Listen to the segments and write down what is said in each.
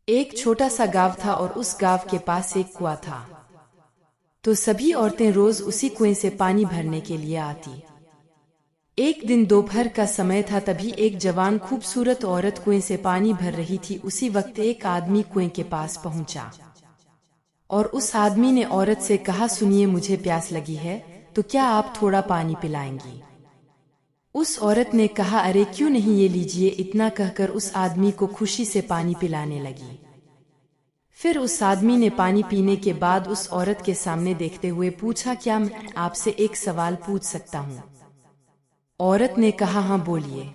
एक छोटा सा गांव था और उस गांव के पास एक कुआं था। तो सभी औरतें रोज उसी कुएं से पानी भरने के लिए आती। एक दिन दोपहर का समय था, तभी एक जवान खूबसूरत औरत कुएं से पानी भर रही थी। उसी वक्त एक आदमी कुएं के पास पहुंचा और उस आदमी ने औरत से कहा, सुनिए, मुझे प्यास लगी है, तो क्या आप थोड़ा पानी पिलाएंगी? उस औरत ने कहा, अरे क्यों नहीं, ये लीजिए। इतना कहकर उस आदमी को खुशी से पानी पिलाने लगी। फिर उस आदमी ने पानी पीने के बाद उस औरत के सामने देखते हुए पूछा, क्या मैं आपसे एक सवाल पूछ सकता हूँ? औरत ने कहा, हाँ बोलिए।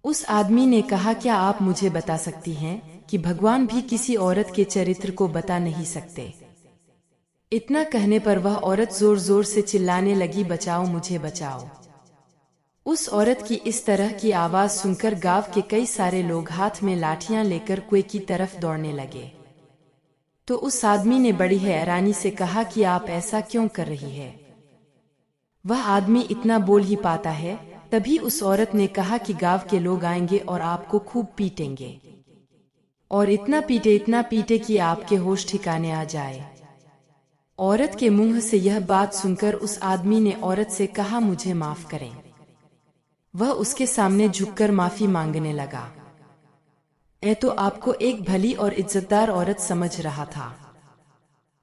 उस आदमी ने कहा, क्या आप मुझे बता सकती हैं कि भगवान भी किसी औरत के चरित्र को बता नहीं सकते? इतना कहने पर वह औरत जोर जोर से चिल्लाने लगी, बचाओ मुझे, बचाओ। उस औरत की इस तरह की आवाज सुनकर गांव के कई सारे लोग हाथ में लाठियां लेकर कुएं की तरफ दौड़ने लगे। तो उस आदमी ने बड़ी हैरानी से कहा कि आप ऐसा क्यों कर रही है? वह आदमी इतना बोल ही पाता है। तभी उस औरत ने कहा कि गांव के लोग आएंगे और आपको खूब पीटेंगे, और इतना पीटे कि आपके होश ठिकाने आ जाए। औरत के मुंह से यह बात सुनकर उस आदमी ने औरत से कहा, मुझे माफ करें। वह उसके सामने झुककर माफी मांगने लगा। तो आपको एक भली और इज्जतदार औरत समझ रहा था,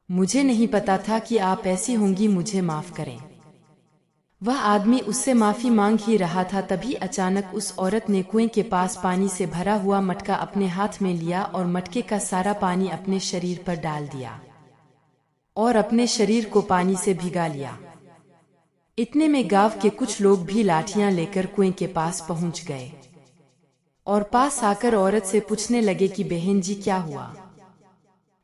मुझे नहीं पता था कि आप ऐसी होंगी, मुझे माफ करें। वह आदमी उससे माफी मांग ही रहा था, तभी अचानक उस औरत ने कुएं के पास पानी से भरा हुआ मटका अपने हाथ में लिया और मटके का सारा पानी अपने शरीर पर डाल दिया और अपने शरीर को पानी से भिगा लिया। इतने में गांव के कुछ लोग भी लाठियां लेकर कुएं के पास पहुंच गए और पास आकर औरत से पूछने लगे कि बहन जी, क्या हुआ?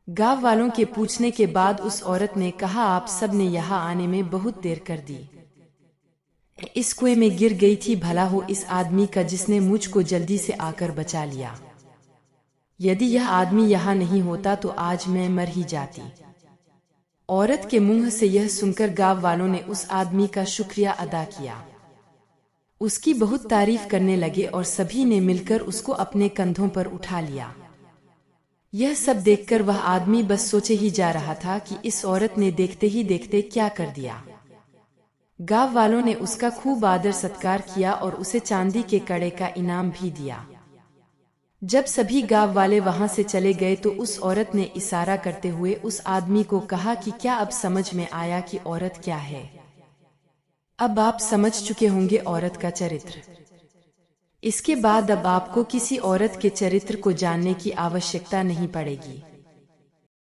गांव वालों के पूछने के बाद उस औरत ने कहा, आप सब ने यहाँ आने में बहुत देर कर दी। इस कुएं में गिर गई थी, भला हो इस आदमी का जिसने मुझको जल्दी से आकर बचा लिया। यदि यह आदमी यहाँ नहीं होता तो आज मैं मर ही जाती। औरत के मुंह से यह सुनकर गांव वालों ने उस आदमी का शुक्रिया अदा किया, उसकी बहुत तारीफ करने लगे और सभी ने मिलकर उसको अपने कंधों पर उठा लिया। यह सब देखकर वह आदमी बस सोचे ही जा रहा था कि इस औरत ने देखते ही देखते क्या कर दिया। गांव वालों ने उसका खूब आदर सत्कार किया और उसे चांदी के कड़े का इनाम भी दिया। जब सभी गांव वाले वहां से चले गए तो उस औरत ने इशारा करते हुए उस आदमी को कहा कि क्या अब समझ में आया कि औरत क्या है? अब आप समझ चुके होंगे औरत का चरित्र। इसके बाद अब आपको किसी औरत के चरित्र को जानने की आवश्यकता नहीं पड़ेगी।